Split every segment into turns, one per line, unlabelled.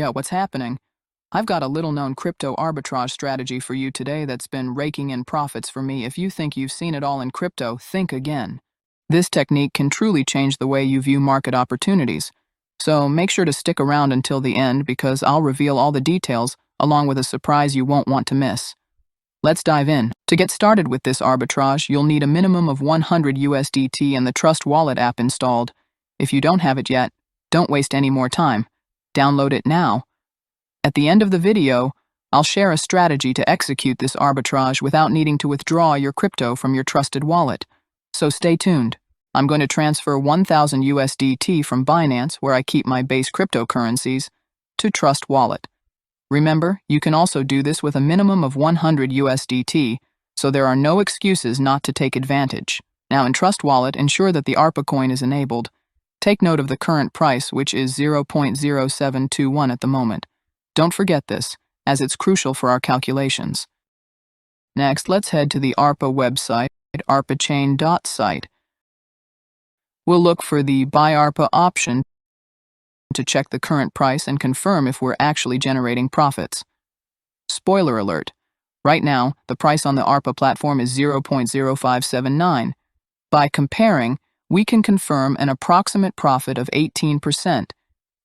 Yeah, what's happening? I've got a little-known crypto arbitrage strategy for you today that's been raking in profits for me. If you think you've seen it all in crypto, think again. This technique can truly change the way you view market opportunities. So make sure to stick around until the end because I'll reveal all the details along with a surprise you won't want to miss. Let's dive in. To get started with this arbitrage, you'll need a minimum of 100 USDT and the Trust Wallet app installed. If you don't have it yet, don't waste any more time. Download it now. At the end of the video, I'll share a strategy to execute this arbitrage without needing to withdraw your crypto from your trusted wallet. So stay tuned. I'm going to transfer 1,000 USDT from Binance, where I keep my base cryptocurrencies, to Trust Wallet. Remember, you can also do this with a minimum of 100 USDT, so there are no excuses not to take advantage. Now in Trust Wallet, ensure that the ARPA coin is enabled. Take note of the current price, which is 0.0721 at the moment. Don't forget this, as it's crucial for our calculations. Next, let's head to the ARPA website, arbitrache.site. We'll look for the Buy ARPA option to check the current price and confirm if we're actually generating profits. Spoiler alert. Right now, the price on the ARPA platform is 0.0579. By comparing, we can confirm an approximate profit of 18%.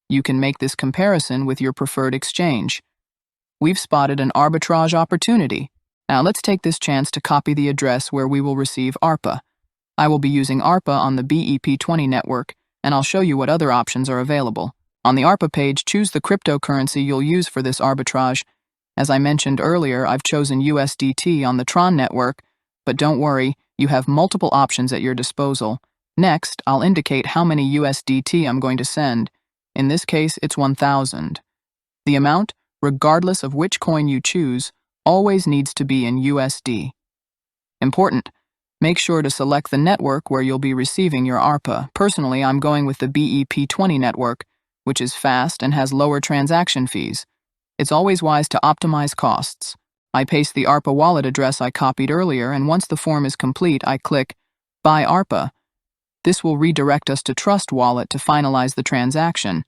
You can make this comparison with your preferred exchange. We've spotted an arbitrage opportunity. Now let's take this chance to copy the address where we will receive ARPA. I will be using ARPA on the BEP20 network, and I'll show you what other options are available. On the ARPA page, choose the cryptocurrency you'll use for this arbitrage. As I mentioned earlier, I've chosen USDT on the Tron network, but don't worry, you have multiple options at your disposal. Next, I'll indicate how many USDT I'm going to send. In this case, it's 1,000. The amount, regardless of which coin you choose, always needs to be in USD. Important. Make sure to select the network where you'll be receiving your ARPA. Personally, I'm going with the BEP20 network, which is fast and has lower transaction fees. It's always wise to optimize costs. I paste the ARPA wallet address I copied earlier, and once the form is complete, I click Buy ARPA. This will redirect us to Trust Wallet to finalize the transaction.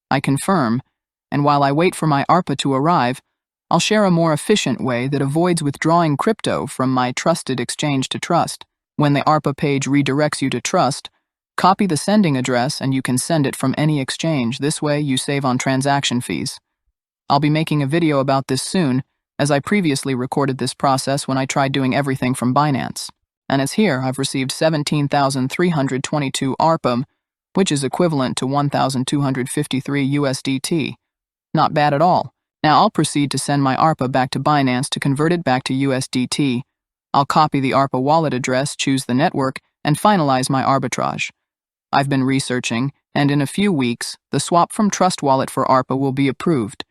I confirm, and while I wait for my ARPA to arrive, I'll share a more efficient way that avoids withdrawing crypto from my trusted exchange to Trust. When the ARPA page redirects you to Trust, copy the sending address and you can send it from any exchange. This way, you save on transaction fees. I'll be making a video about this soon, as I previously recorded this process when I tried doing everything from Binance. And as here, I've received 17,322 ARPA, which is equivalent to 1,253 USDT. Not bad at all. Now I'll proceed to send my ARPA back to Binance to convert it back to USDT. I'll copy the ARPA wallet address, choose the network, and finalize my arbitrage. I've been researching, and in a few weeks, the swap from Trust Wallet for ARPA will be approved.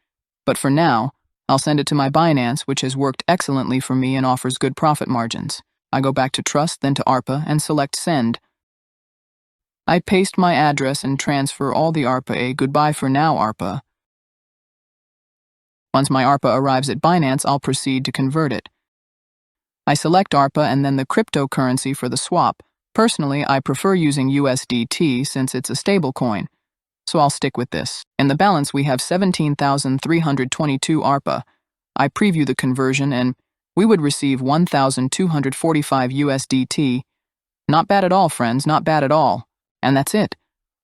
But for now, I'll send it to my Binance, which has worked excellently for me and offers good profit margins. I go back to Trust, then to ARPA, and select Send. I paste my address and transfer all the ARPA. Goodbye for now, ARPA. Once my ARPA arrives at Binance, I'll proceed to convert it. I select ARPA and then the cryptocurrency for the swap. Personally, I prefer using USDT since it's a stablecoin, so I'll stick with this. In the balance, we have 17,322 ARPA. I preview the conversion and we would receive 1,245 USDT. Not bad at all, friends, not bad at all. And that's it.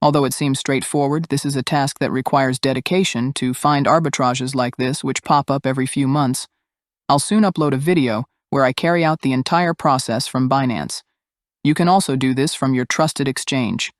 Although it seems straightforward, this is a task that requires dedication to find arbitrages like this which pop up every few months. I'll soon upload a video where I carry out the entire process from Binance. You can also do this from your trusted exchange.